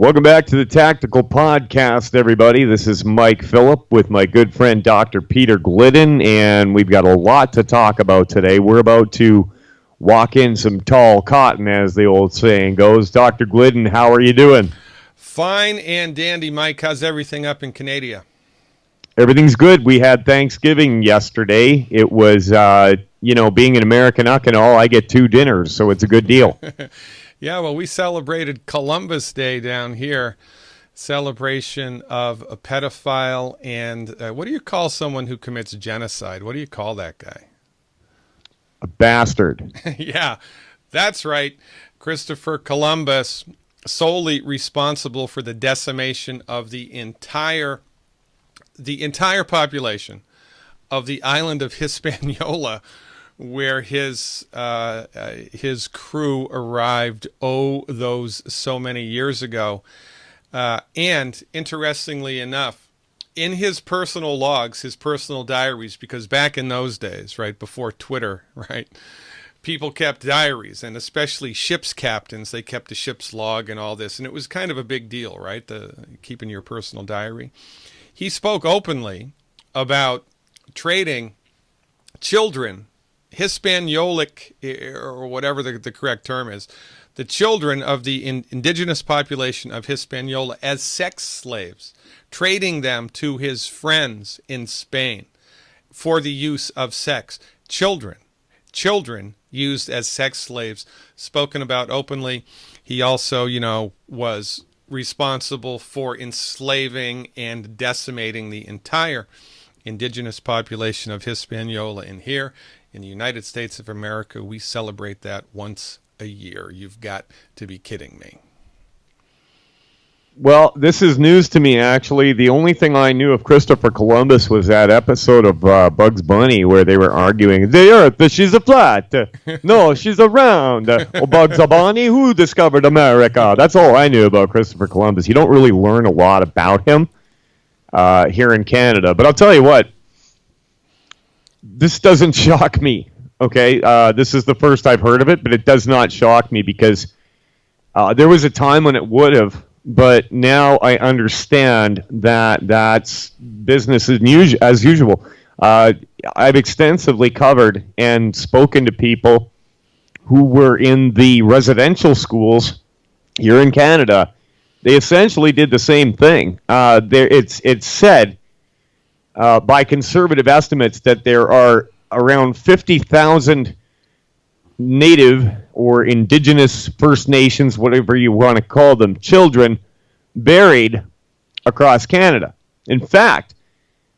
Welcome back to the Tactical Podcast, everybody. This is Mike Phillip with my good friend Dr. Peter Glidden, and we've got a lot to talk about today. We're about to walk in some tall cotton, as the old saying goes. Dr. Glidden, how are you doing? Fine and dandy, Mike. How's everything up in Canada? Everything's good. We had Thanksgiving yesterday. It was, being an American and all, I get 2 dinners, so it's a good deal. Yeah, well, we celebrated Columbus Day down here. Celebration of a pedophile and what do you call someone who commits genocide? What do you call that guy? A bastard. Yeah, that's right. Christopher Columbus, solely responsible for the decimation of the entire population of the island of Hispaniola, where his crew arrived those so many years ago. And interestingly enough, in his personal logs, his personal diaries, because back in those days, right, before Twitter, right, people kept diaries, and especially ship's captains, they kept a ship's log and all this, and it was kind of a big deal, right, keeping your personal diary. He spoke openly about trading children, Hispaniolic, or whatever the correct term is, the children of the indigenous population of Hispaniola as sex slaves, trading them to his friends in Spain for the use of sex. Children used as sex slaves, spoken about openly. He also, was responsible for enslaving and decimating the entire indigenous population of Hispaniola. And here in the United States of America, we celebrate that once a year. You've got to be kidding me. Well, this is news to me, actually. The only thing I knew of Christopher Columbus was that episode of Bugs Bunny where they were arguing, the Earth, she's a flat. No, she's a round. Bugs Bunny, who discovered America? That's all I knew about Christopher Columbus. You don't really learn a lot about him here in Canada. But I'll tell you what, this doesn't shock me, okay? This is the first I've heard of it, but it does not shock me because there was a time when it would have, but now I understand that that's business as usual. I've extensively covered and spoken to people who were in the residential schools here in Canada. They essentially did the same thing. It's said by conservative estimates that there are around 50,000 Native or Indigenous First Nations, whatever you want to call them, children buried across Canada. In fact,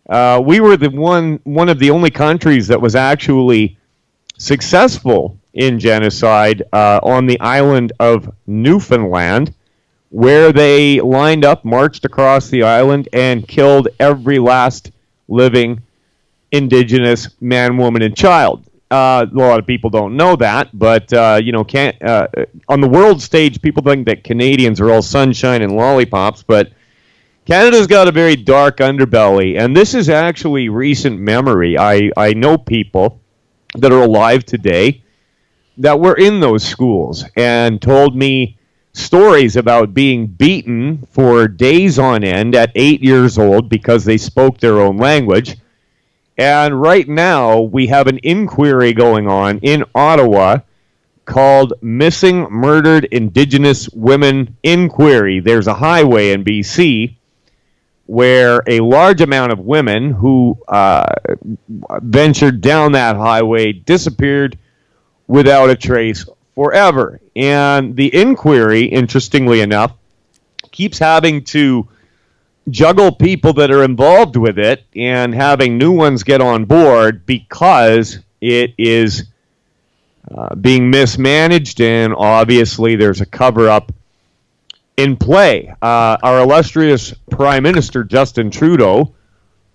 we were one of the only countries that was actually successful in genocide on the island of Newfoundland, where they lined up, marched across the island, and killed every last living Indigenous man, woman, and child. A lot of people don't know that, but on the world stage, people think that Canadians are all sunshine and lollipops, but Canada's got a very dark underbelly, and this is actually recent memory. I know people that are alive today that were in those schools and told me stories about being beaten for days on end at 8 years old because they spoke their own language. And right now, we have an inquiry going on in Ottawa called Missing Murdered Indigenous Women Inquiry. There's a highway in BC where a large amount of women who ventured down that highway disappeared without a trace forever. And the inquiry, interestingly enough, keeps having to juggle people that are involved with it and having new ones get on board because it is being mismanaged, and obviously there's a cover-up in play. Our illustrious Prime Minister, Justin Trudeau,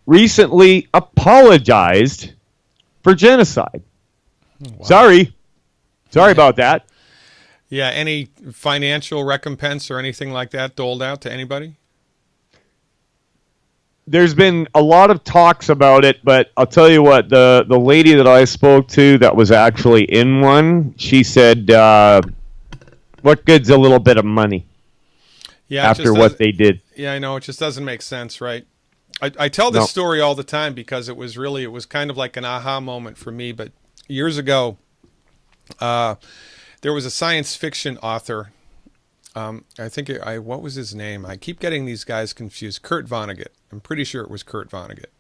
recently apologized for genocide. Wow. Sorry about that. Yeah, any financial recompense or anything like that doled out to anybody? There's been a lot of talks about it, but I'll tell you what, the lady that I spoke to that was actually in one, she said, what good's a little bit of money? Yeah, after what they did. Yeah, I know. It just doesn't make sense, right? I tell this story all the time because it was kind of like an aha moment for me. But years ago, there was a science fiction author. I think what was his name? I keep getting these guys confused. Kurt Vonnegut. I'm pretty sure it was Kurt Vonnegut.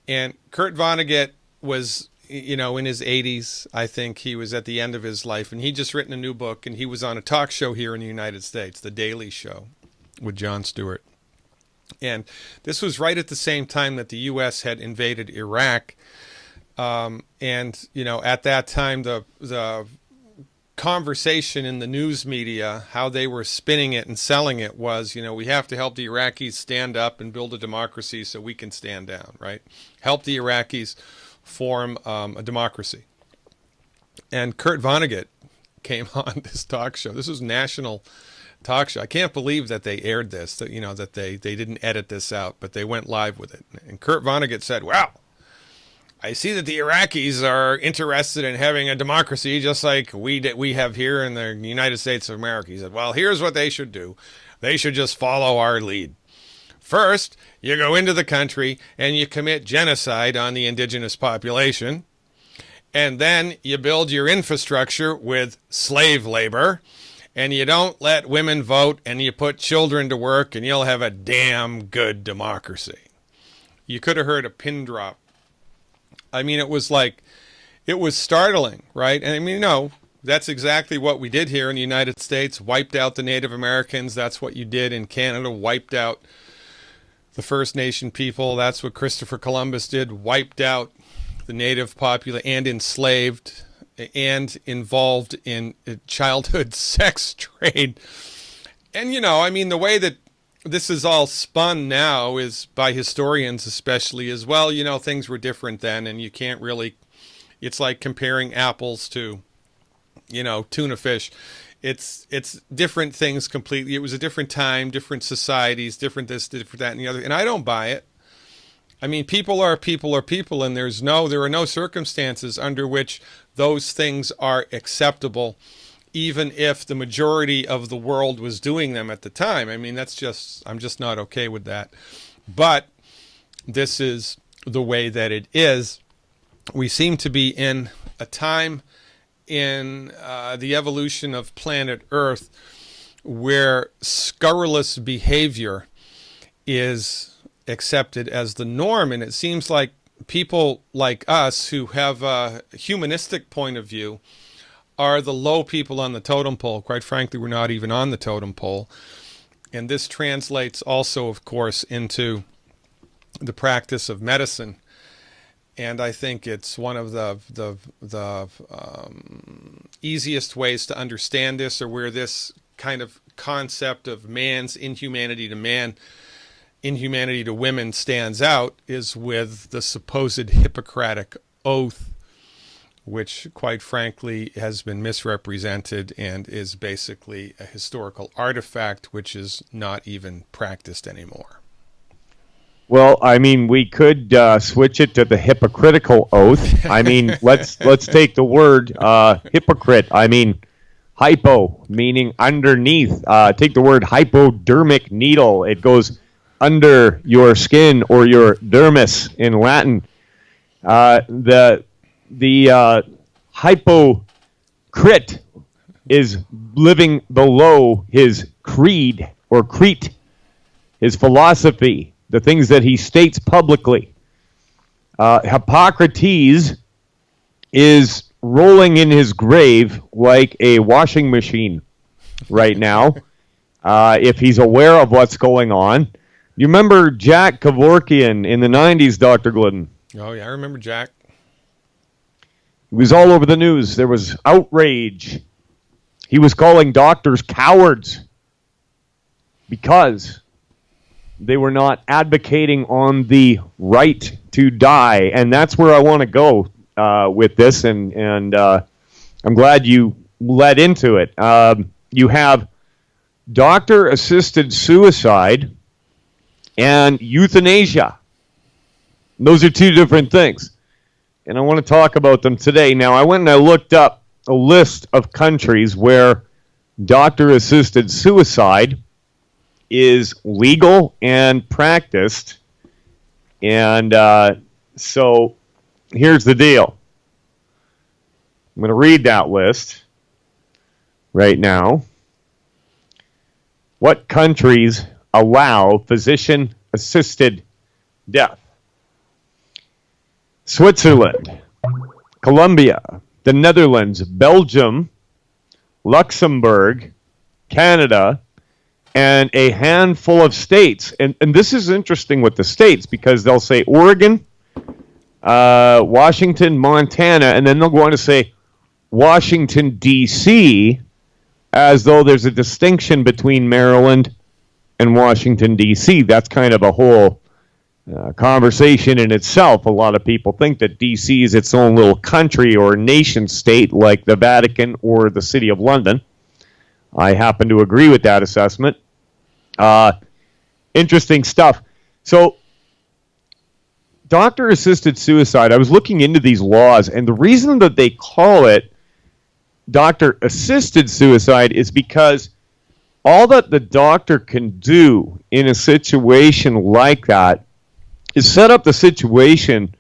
And Kurt Vonnegut was, in his 80s. I think he was at the end of his life, and he'd just written a new book, and he was on a talk show here in the United States, The Daily Show, with Jon Stewart. And this was right at the same time that the U.S. had invaded Iraq. And, at that time, the conversation in the news media, how they were spinning it and selling it was, we have to help the Iraqis stand up and build a democracy so we can stand down, right? Help the Iraqis form a democracy. And Kurt Vonnegut came on this talk show. This was national talk show. I can't believe that they aired this, that they didn't edit this out, but they went live with it. And Kurt Vonnegut said, "Well, I see that the Iraqis are interested in having a democracy just like we have here in the United States of America." He said, "Well, here's what they should do. They should just follow our lead. First, you go into the country and you commit genocide on the indigenous population. And then you build your infrastructure with slave labor. And you don't let women vote, and you put children to work, and you'll have a damn good democracy." You could have heard a pin drop. I mean, it was startling, right? And I mean, that's exactly what we did here in the United States. Wiped out the Native Americans. That's what you did in Canada. Wiped out the First Nation people. That's what Christopher Columbus did. Wiped out the native population and enslaved and involved in childhood sex trade. And, I mean, the way that this is all spun now is by historians especially as well. Things were different then, and you can't really, it's like comparing apples to, tuna fish. It's different things completely. It was a different time, different societies, different this, different that, and the other. And I don't buy it. I mean, people are people, and there are no circumstances under which those things are acceptable, even if the majority of the world was doing them at the time. I mean, I'm just not okay with that. But this is the way that it is. We seem to be in a time in the evolution of planet Earth where scurrilous behavior is accepted as the norm. And it seems like people like us who have a humanistic point of view are the low people on the totem pole. Quite frankly, we're not even on the totem pole. And this translates also, of course, into the practice of medicine. And I think it's one of the easiest ways to understand this, or where this kind of concept of man's inhumanity to man, inhumanity to women stands out, is with the supposed Hippocratic oath, which quite frankly has been misrepresented and is basically a historical artifact which is not even practiced anymore. Well, I mean, we could switch it to the hypocritical oath. I mean, let's take the word hypocrite. I mean, hypo, meaning underneath. Take the word hypodermic needle. It goes under your skin, or your dermis in Latin. The hypocrite is living below his creed or crete, his philosophy, the things that he states publicly. Hippocrates is rolling in his grave like a washing machine right now, if he's aware of what's going on. You remember Jack Kevorkian in the 90s, Dr. Glidden? Oh, yeah, I remember Jack. He was all over the news. There was outrage. He was calling doctors cowards because they were not advocating on the right to die. And that's where I want to go with this, and I'm glad you led into it. You have doctor-assisted suicide and euthanasia. Those are two different things. And I want to talk about them today. Now, I went and I looked up a list of countries where doctor-assisted suicide is legal and practiced. And so here's the deal. I'm going to read that list right now. What countries allow physician-assisted death? Switzerland, Colombia, the Netherlands, Belgium, Luxembourg, Canada, and a handful of states. And this is interesting with the states because they'll say Oregon, Washington, Montana, and then they'll go on to say Washington, D.C., as though there's a distinction between Maryland and Washington, D.C. That's kind of a whole conversation in itself. A lot of people think that D.C. is its own little country or nation state like the Vatican or the City of London. I happen to agree with that assessment. Interesting stuff. So, doctor-assisted suicide, I was looking into these laws, and the reason that they call it doctor-assisted suicide is because all that the doctor can do in a situation like that is set up the situation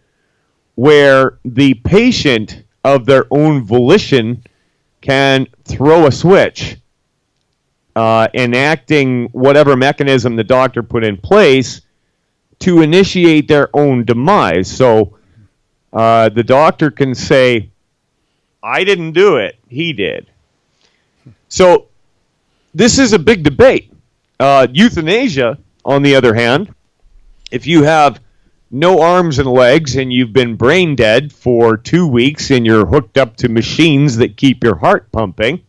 where the patient of their own volition can throw a switch, enacting whatever mechanism the doctor put in place to initiate their own demise. So the doctor can say, I didn't do it, he did. So this is a big debate. Euthanasia, on the other hand, if you have no arms and legs and you've been brain dead for 2 weeks and you're hooked up to machines that keep your heart pumping,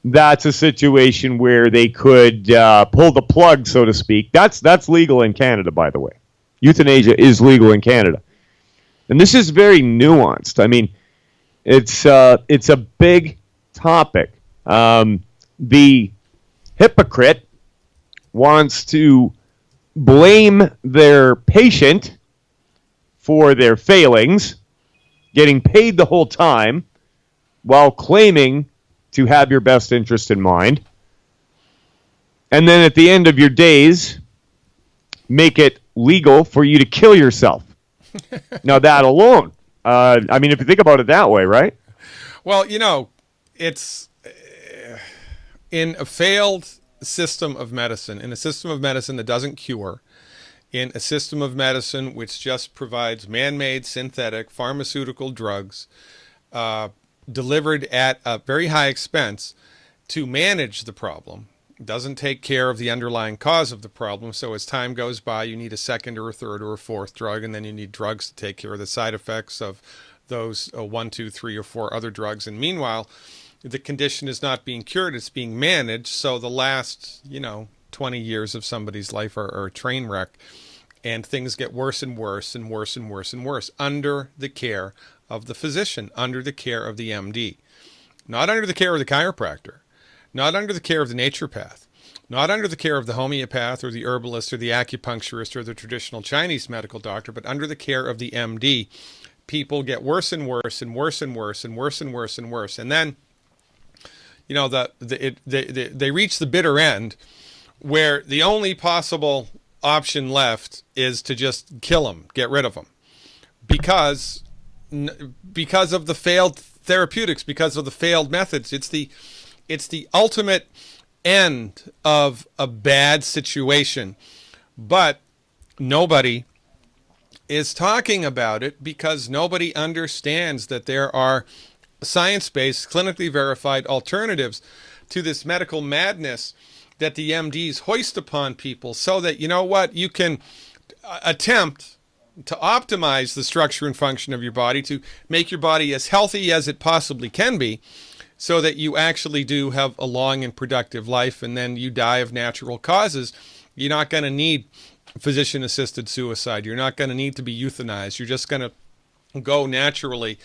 that's a situation where they could pull the plug, so to speak. That's legal in Canada, by the way. Euthanasia is legal in Canada. And this is very nuanced. I mean, it's a big topic. The hypocrite wants to blame their patient for their failings, getting paid the whole time, while claiming to have your best interest in mind. And then at the end of your days, make it legal for you to kill yourself. Now that alone, I mean, if you think about it that way, right? Well, you know, it's in a failed system of medicine, in a system of medicine that doesn't cure, in a system of medicine which just provides man-made synthetic pharmaceutical drugs delivered at a very high expense to manage the problem, doesn't take care of the underlying cause of the problem. So as time goes by, you need a second or a third or a fourth drug, and then you need drugs to take care of the side effects of those 1, 2, 3, or 4 other drugs. And meanwhile, the condition is not being cured, it's being managed. So the last, 20 years of somebody's life are a train wreck, and things get worse and worse and worse and worse and worse under the care of the physician, under the care of the MD, not under the care of the chiropractor, not under the care of the naturopath, not under the care of the homeopath or the herbalist or the acupuncturist or the traditional Chinese medical doctor, but under the care of the MD. People get worse and worse and worse and worse and worse and worse and worse. And then, they reach the bitter end where the only possible option left is to just kill them, get rid of them, because of the failed therapeutics, because of the failed methods. It's the ultimate end of a bad situation, but nobody is talking about it because nobody understands that there are science-based, clinically verified alternatives to this medical madness that the MDs hoist upon people, so that, you can attempt to optimize the structure and function of your body, to make your body as healthy as it possibly can be, so that you actually do have a long and productive life, and then you die of natural causes. You're not going to need physician-assisted suicide. You're not going to need to be euthanized. You're just going to go naturally,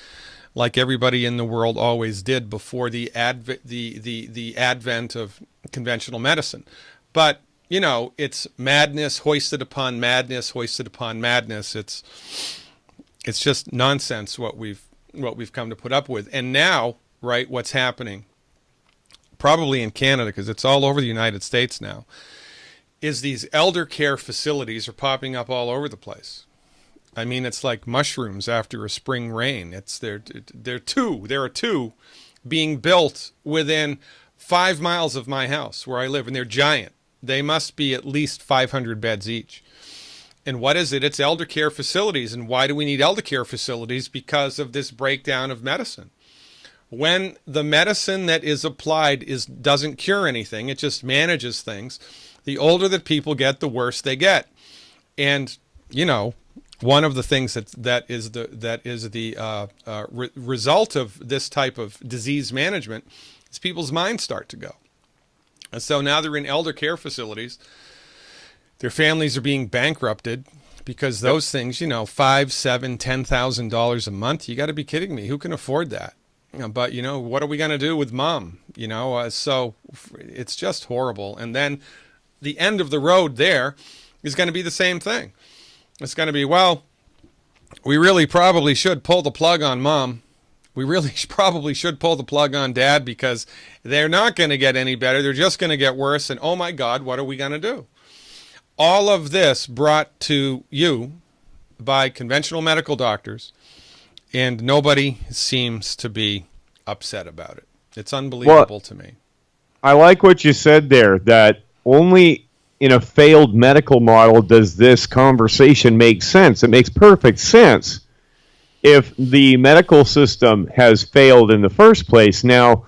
like everybody in the world always did before the advent of conventional medicine. But it's madness hoisted upon madness hoisted upon madness. It's just nonsense what we've come to put up with. And now, right, what's happening? probably in Canada because it's all over the United States now, is these elder care facilities are popping up all over the place. I mean, it's like mushrooms after a spring rain. There are two being built within 5 miles of my house where I live, and they're giant. They must be at least 500 beds each. And what is it? It's elder care facilities. And why do we need elder care facilities? Because of this breakdown of medicine. When the medicine that is applied doesn't cure anything, it just manages things. The older that people get, the worse they get. And, you know, one of the things that is the result of this type of disease management is people's minds start to go. And so now they're in elder care facilities. Their families are being bankrupted because those things, you know, $5,000, $7,000, $10,000 a month. You got to be kidding me. Who can afford that? But, you know, what are we going to do with mom? You know, so it's just horrible. And then the end of the road there is going to be the same thing. It's going to be, well, we really probably should pull the plug on mom. We really probably should pull the plug on dad because they're not going to get any better. They're just going to get worse. And oh my God, what are we going to do? All of this brought to you by conventional medical doctors, and nobody seems to be upset about it. It's unbelievable to me. I like what you said there, that only in a failed medical model does this conversation make sense. It makes perfect sense if the medical system has failed in the first place. Now,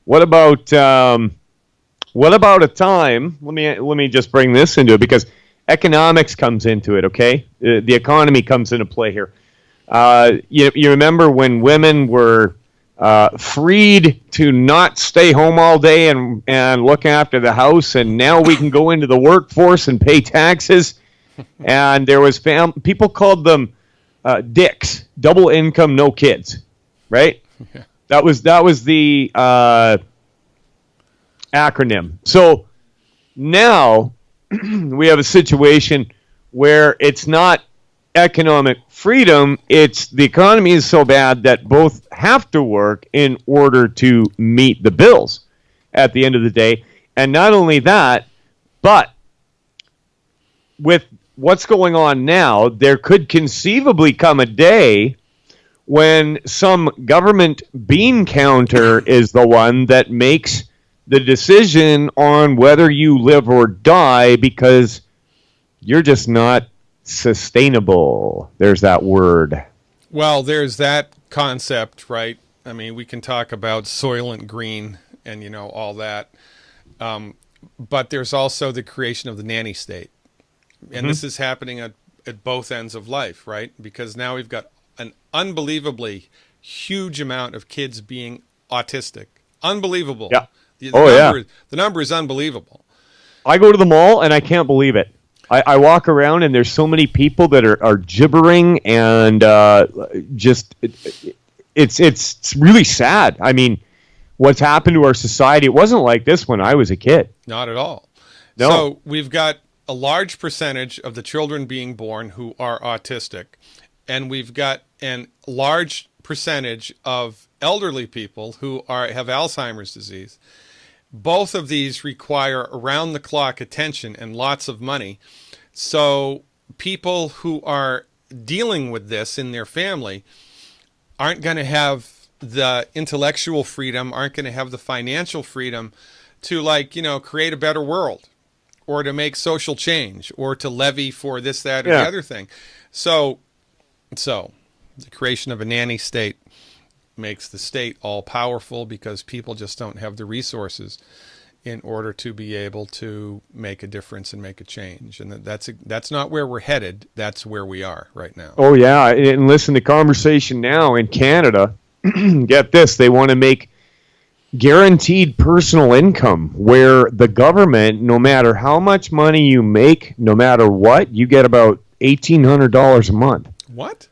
what about a time? Let me just bring this into it because economics comes into it. Okay, the economy comes into play here. You remember when women were freed to not stay home all day and look after the house, and now we can go into the workforce and pay taxes. And there was people called them dicks, double income, no kids, right? Yeah. That was the acronym. So now we have a situation where it's not economic freedom, it's the economy is so bad that both have to work in order to meet the bills at the end of the day. And not only that, but with what's going on now, there could conceivably come a day when some government bean counter is the one that makes the decision on whether you live or die because you're just not sustainable. There's that word. Well, there's that concept, right? I mean, we can talk about Soylent Green and, you know, all that. But there's also the creation of the nanny state. And this is happening at both ends of life, right? Because now we've got an unbelievably huge amount of kids being autistic. Unbelievable. Yeah. The number is unbelievable. I go to the mall and I can't believe it. I walk around and there's so many people that are gibbering and it's really sad. I mean, what's happened to our society, it wasn't like this when I was a kid. Not at all. No. So we've got a large percentage of the children being born who are autistic, and we've got a large percentage of elderly people who have Alzheimer's disease. Both of these require around-the-clock attention and lots of money. So people who are dealing with this in their family aren't going to have the intellectual freedom, aren't going to have the financial freedom to, like, you know, create a better world or to make social change or to levy for this, that, or the other thing. So the creation of a nanny state makes the state all powerful because people just don't have the resources in order to be able to make a difference and make a change. And that's not where we're headed. That's where we are right now. Oh, yeah. And listen, the conversation now in Canada, get this, they want to make guaranteed personal income where the government, no matter how much money you make, no matter what, you get about $1,800 a month. What?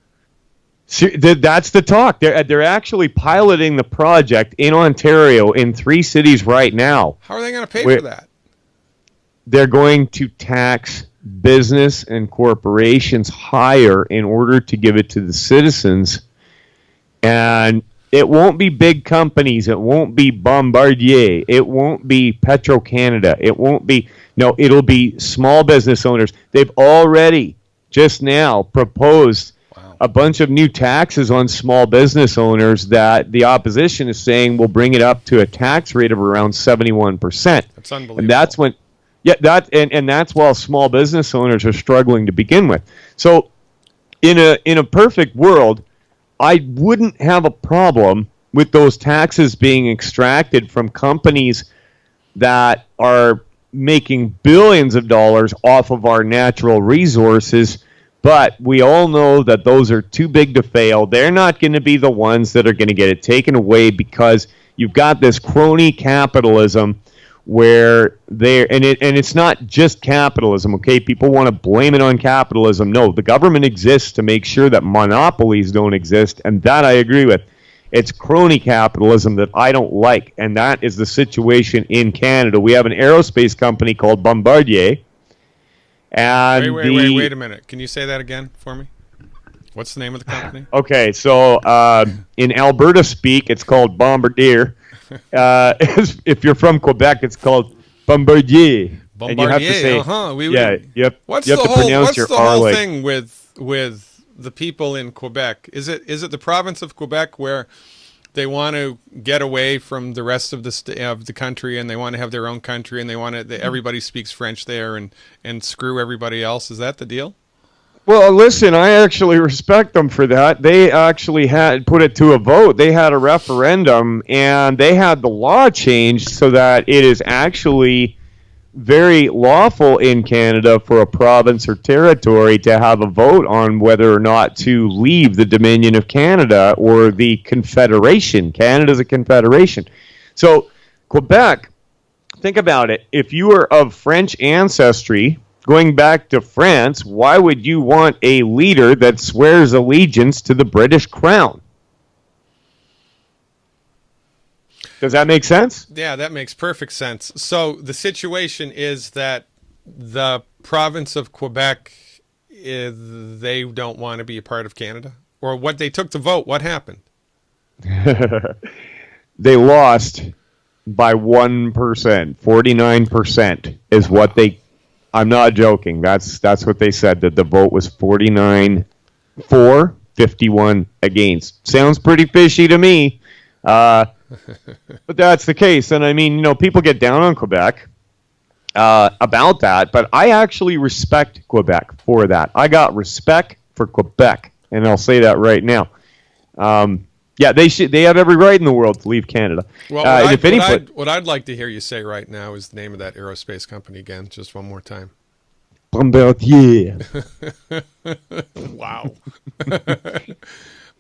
That's the talk. They're actually piloting the project in Ontario in 3 cities right now. How are they going to pay for that? They're going to tax business and corporations higher in order to give it to the citizens. And It won't be big companies. It won't be Bombardier. It won't be Petro-Canada. It won't be, no, it'll be small business owners. They've already just now proposed a bunch of new taxes on small business owners that the opposition is saying will bring it up to a tax rate of around 71%. That's unbelievable. And that's when, yeah, and that's while small business owners are struggling to begin with. So in a perfect world, I wouldn't have a problem with those taxes being extracted from companies that are making billions of dollars off of our natural resources. But we all know that those are too big to fail. They're not going to be the ones that are going to get it taken away, because you've got this crony capitalism where it's not just capitalism, okay? People want to blame it on capitalism. No, the government exists to make sure that monopolies don't exist, and that I agree with. It's crony capitalism that I don't like, and that is the situation in Canada. We have an aerospace company called Bombardier. And wait a minute. Can you say that again for me? What's the name of the company? Okay, so in Alberta speak, it's called Bombardier. If you're from Quebec, it's called Bombardier. Bombardier, and you have to say, What's you have the to pronounce your whole R like thing with the people in Quebec? Is it the province of Quebec where they want to get away from the rest of the country, and they want to have their own country, and they want to everybody speaks French there, and screw everybody else? Is that the deal? Well, listen, I actually respect them for that. They actually had put it to a vote. They had a referendum, and they had the law changed so that it is actually very lawful in Canada for a province or territory to have a vote on whether or not to leave the Dominion of Canada or the Confederation. Canada's a confederation. So Quebec, think about it. If you are of French ancestry, going back to France, why would you want a leader that swears allegiance to the British Crown? Does that make sense? Yeah, that makes perfect sense. So the situation is that the province of Quebec, they don't want to be a part of Canada? Or what they took to vote, what happened? They lost by 1%. 49% is what they... I'm not joking. That's what they said, that the vote was 49 for, 51 against. Sounds pretty fishy to me. But that's the case. And I mean, people get down on Quebec about that, but I actually respect Quebec for that. I got respect for Quebec, and I'll say that right now. Yeah, they have every right in the world to leave Canada. Well, what I'd like to hear you say right now is the name of that aerospace company again, just one more time. Bombardier. Wow.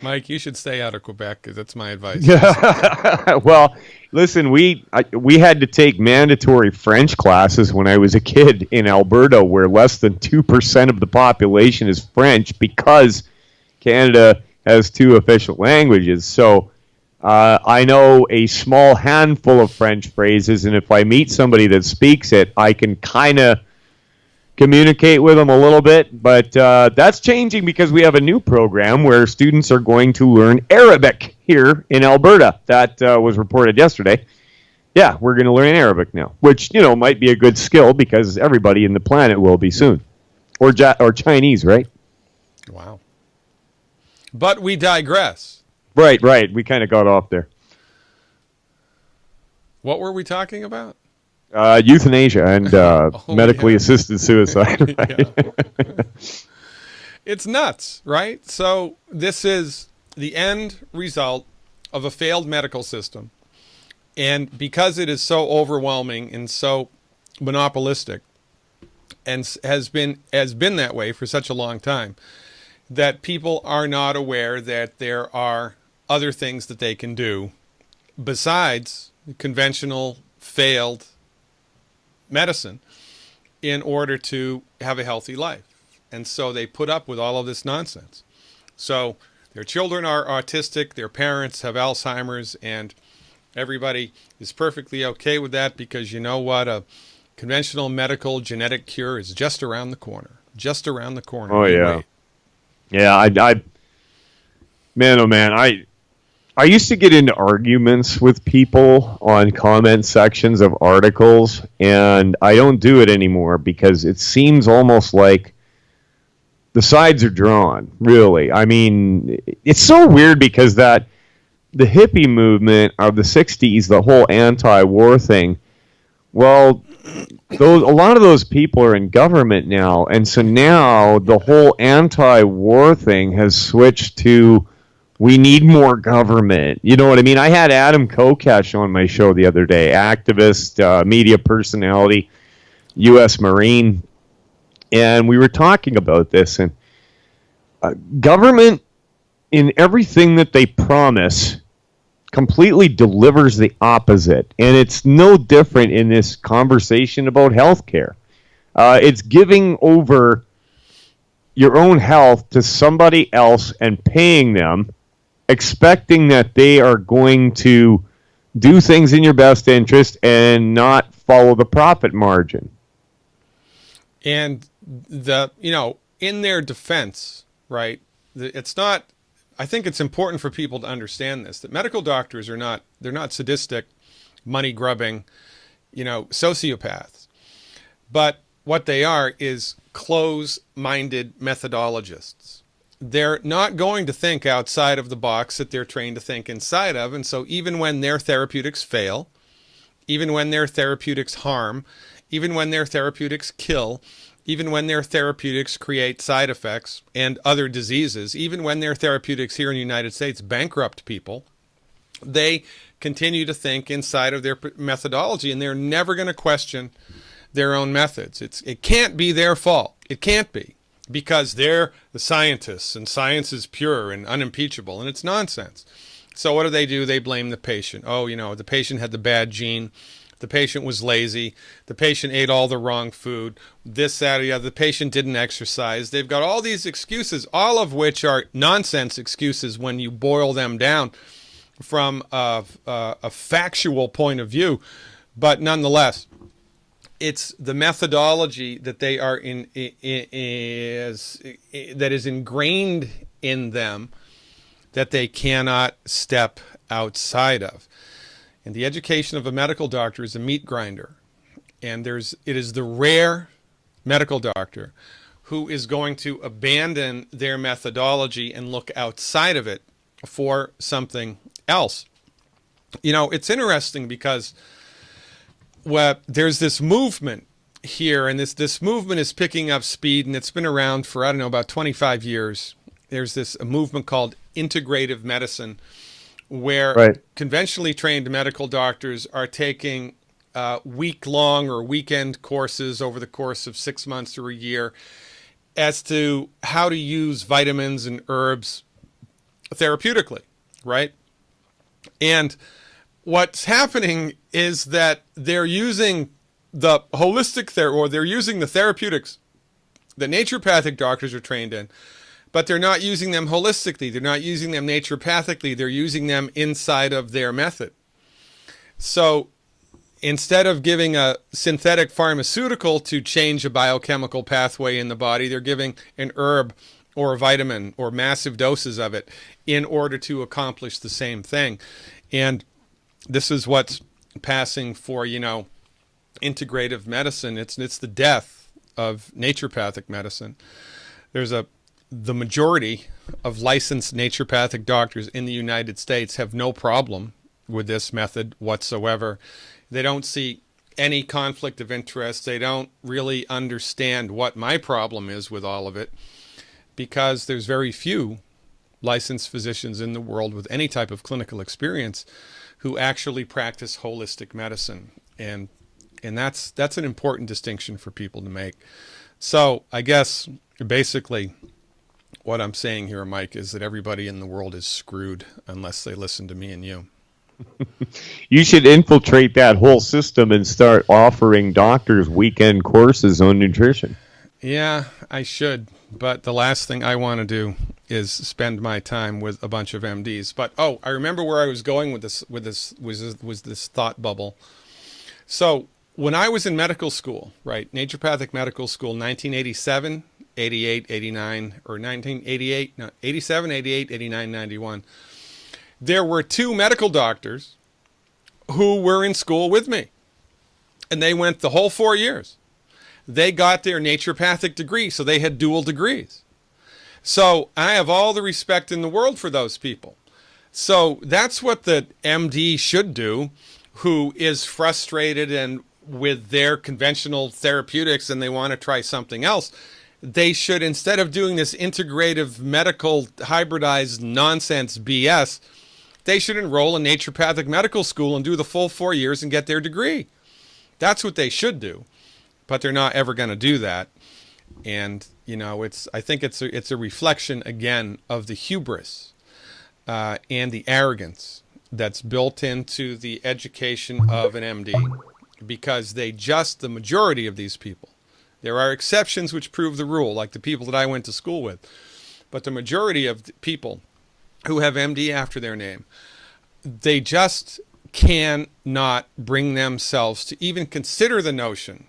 Mike, you should stay out of Quebec, because that's my advice. Well, listen, we had to take mandatory French classes when I was a kid in Alberta, where less than 2% of the population is French, because Canada has 2 official languages. So I know a small handful of French phrases, and if I meet somebody that speaks it, I can kind of communicate with them a little bit, but that's changing because we have a new program where students are going to learn Arabic here in Alberta. That was reported yesterday. Yeah, we're going to learn Arabic now, which, might be a good skill because everybody in the planet will be soon. Or Chinese, right? Wow. But we digress. Right. We kind of got off there. What were we talking about? Euthanasia and medically assisted suicide. Right? It's nuts, right? So this is the end result of a failed medical system. And because it is so overwhelming and so monopolistic, and has been that way for such a long time, that people are not aware that there are other things that they can do besides conventional failed medicine in order to have a healthy life. And so they put up with all of this nonsense. So their children are autistic, their parents have Alzheimer's, and everybody is perfectly okay with that because you know what? A conventional medical genetic cure is just around the corner. Just around the corner. Oh, yeah. Wait. Yeah, man, oh, man. I used to get into arguments with people on comment sections of articles, and I don't do it anymore because it seems almost like the sides are drawn, really. I mean, it's so weird because that the hippie movement of the 60s, the whole anti-war thing, well, a lot of those people are in government now, and so now the whole anti-war thing has switched to we need more government. You know what I mean? I had Adam Kokesh on my show the other day, activist, media personality, U.S. Marine, and we were talking about this. And government, in everything that they promise, completely delivers the opposite. And it's no different in this conversation about healthcare. It's giving over your own health to somebody else and paying them, expecting that they are going to do things in your best interest and not follow the profit margin. And in their defense, right? It's not. I think it's important for people to understand this, that medical doctors they're not sadistic, money grubbing, sociopaths. But what they are is close-minded methodologists. They're not going to think outside of the box that they're trained to think inside of. And so even when their therapeutics fail, even when their therapeutics harm, even when their therapeutics kill, even when their therapeutics create side effects and other diseases, even when their therapeutics here in the United States bankrupt people, they continue to think inside of their methodology, and they're never going to question their own methods. It can't be their fault. It can't be, because they're the scientists and science is pure and unimpeachable, and it's nonsense. So what do? They blame the patient. Oh, the patient had the bad gene. The patient was lazy. The patient ate all the wrong food. This, that, or the other. The patient didn't exercise. They've got all these excuses, all of which are nonsense excuses when you boil them down from a factual point of view. But nonetheless, it's the methodology that they are that is ingrained in them that they cannot step outside of. And the education of a medical doctor is a meat grinder. And it is the rare medical doctor who is going to abandon their methodology and look outside of it for something else. It's interesting because there's this movement here, and this movement is picking up speed, and it's been around for, about 25 years. There's a movement called integrative medicine, where conventionally trained medical doctors are taking week-long or weekend courses over the course of 6 months or a year as to how to use vitamins and herbs therapeutically, right? And what's happening is that they're using the holistic they're using the therapeutics that naturopathic doctors are trained in, but they're not using them holistically. They're not using them naturopathically. They're using them inside of their method. So instead of giving a synthetic pharmaceutical to change a biochemical pathway in the body, they're giving an herb or a vitamin or massive doses of it in order to accomplish the same thing. And this is what's passing for, integrative medicine. It's the death of naturopathic medicine. The majority of licensed naturopathic doctors in the United States have no problem with this method whatsoever. They don't see any conflict of interest. They don't really understand what my problem is with all of it, because there's very few licensed physicians in the world with any type of clinical experience who actually practice holistic medicine. And that's an important distinction for people to make. So I guess basically what I'm saying here, Mike, is that everybody in the world is screwed unless they listen to me and you. You should infiltrate that whole system and start offering doctors weekend courses on nutrition. Yeah, I should. But the last thing I want to do is spend my time with a bunch of MDs. But I remember where I was going with this was this thought bubble. So when I was in medical school, right, naturopathic medical school, 1987, 88, 89, or 1988, no, 87, 88, 89, 91. There were 2 medical doctors who were in school with me, and they went the whole 4 years. They got their naturopathic degree, so they had dual degrees. So I have all the respect in the world for those people. So that's what the MD should do, who is frustrated and with their conventional therapeutics and they want to try something else. They should, instead of doing this integrative medical hybridized nonsense BS, they should enroll in naturopathic medical school and do the full 4 years and get their degree. That's what they should do, but they're not ever going to do that. And I think it's a reflection again of the hubris and the arrogance that's built into the education of an MD, because the majority of these people, there are exceptions which prove the rule, like the people that I went to school with, but the majority of the people who have MD after their name, they just cannot bring themselves to even consider the notion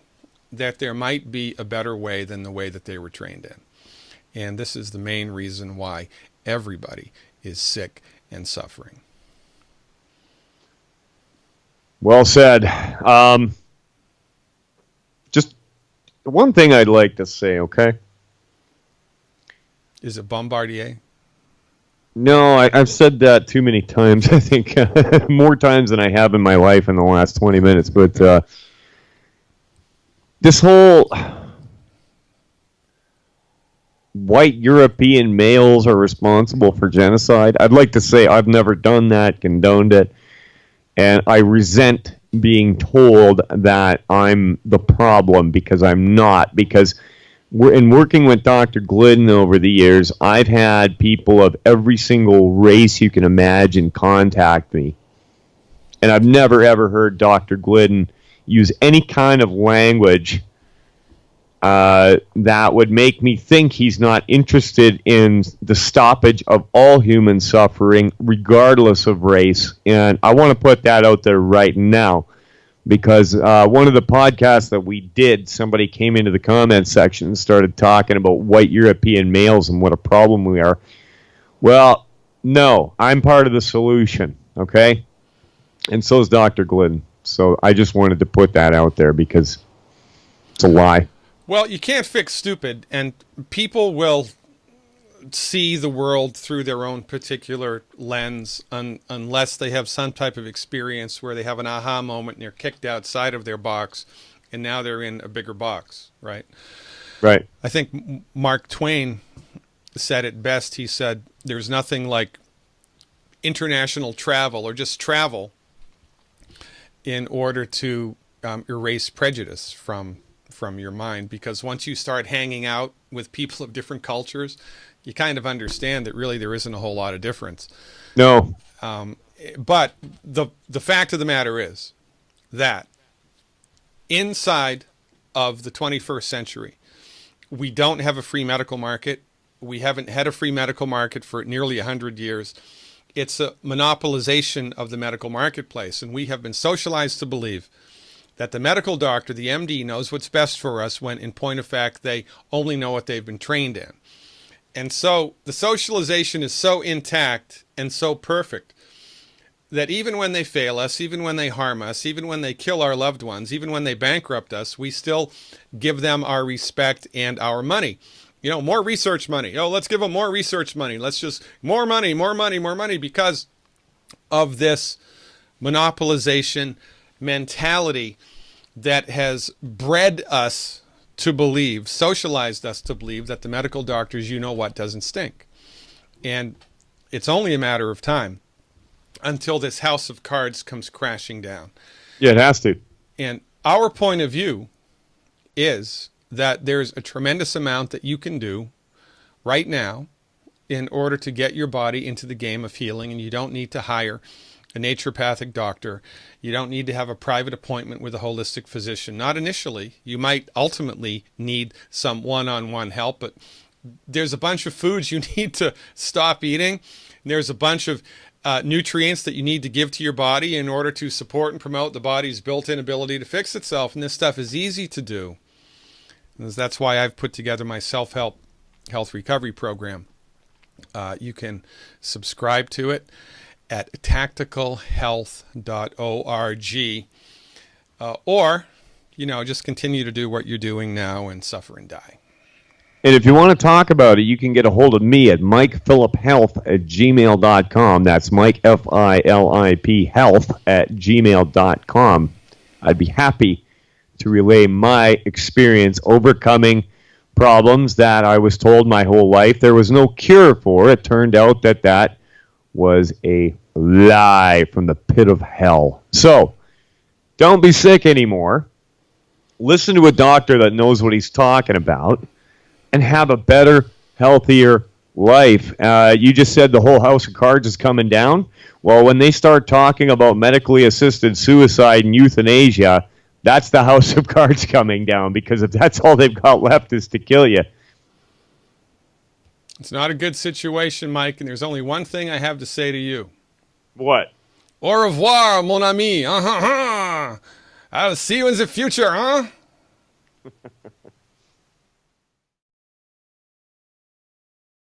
that there might be a better way than the way that they were trained in. And this is the main reason why everybody is sick and suffering. Well said. Just one thing I'd like to say, okay? Is it Bombardier? No, I've said that too many times. I think more times than I have in my life in the last 20 minutes. But this whole white European males are responsible for genocide, I'd like to say I've never done that, condoned it, and I resent being told that I'm the problem, because I'm not. Because in working with Dr. Glidden over the years, I've had people of every single race you can imagine contact me. And I've never, ever heard Dr. Glidden use any kind of language that would make me think he's not interested in the stoppage of all human suffering, regardless of race. And I want to put that out there right now, because one of the podcasts that we did, somebody came into the comment section and started talking about white European males and what a problem we are. Well, no, I'm part of the solution, okay? And so is Dr. Glidden. So I just wanted to put that out there because it's a lie. Well, you can't fix stupid, and people will see the world through their own particular lens unless they have some type of experience where they have an aha moment and they're kicked outside of their box and now they're in a bigger box, right? Right. I think Mark Twain said it best. He said, there's nothing like international travel or just travel in order to erase prejudice from your mind, because once you start hanging out with people of different cultures, you kind of understand that really there isn't a whole lot of difference. No. But the fact of the matter is that inside of the 21st century, we don't have a free medical market. We haven't had a free medical market for nearly 100 years. It's a monopolization of the medical marketplace, and we have been socialized to believe that the medical doctor, the MD, knows what's best for us, when in point of fact they only know what they've been trained in. And so the socialization is so intact and so perfect that even when they fail us, even when they harm us, even when they kill our loved ones, even when they bankrupt us, we still give them our respect and our money. More research money. Let's give them more research money. Let's just more money, because of this monopolization mentality that has bred us to believe, socialized us to believe, that the medical doctors, doesn't stink. And it's only a matter of time until this house of cards comes crashing down. Yeah, it has to. And our point of view is that there's a tremendous amount that you can do right now in order to get your body into the game of healing, and you don't need to hire a naturopathic doctor. You don't need to have a private appointment with a holistic physician. Not initially. You might ultimately need some one-on-one help, but there's a bunch of foods you need to stop eating. There's a bunch of nutrients that you need to give to your body in order to support and promote the body's built-in ability to fix itself. And this stuff is easy to do. And that's why I've put together my self-help health recovery program. You can subscribe to it at tacticalhealth.org. Or, just continue to do what you're doing now and suffer and die. And if you want to talk about it, you can get a hold of me at MikePhillipHealth@gmail.com. That's Mike, Philip, health@gmail.com. I'd be happy to relay my experience overcoming problems that I was told my whole life there was no cure for. It turned out that was a lie from the pit of hell. So, don't be sick anymore. Listen to a doctor that knows what he's talking about, and have a better, healthier life. You just said the whole house of cards is coming down. Well, when they start talking about medically assisted suicide and euthanasia, that's the house of cards coming down, because if that's all they've got left is to kill you. It's not a good situation, Mike, and there's only one thing I have to say to you. What? Au revoir, mon ami. I'll see you in the future, huh?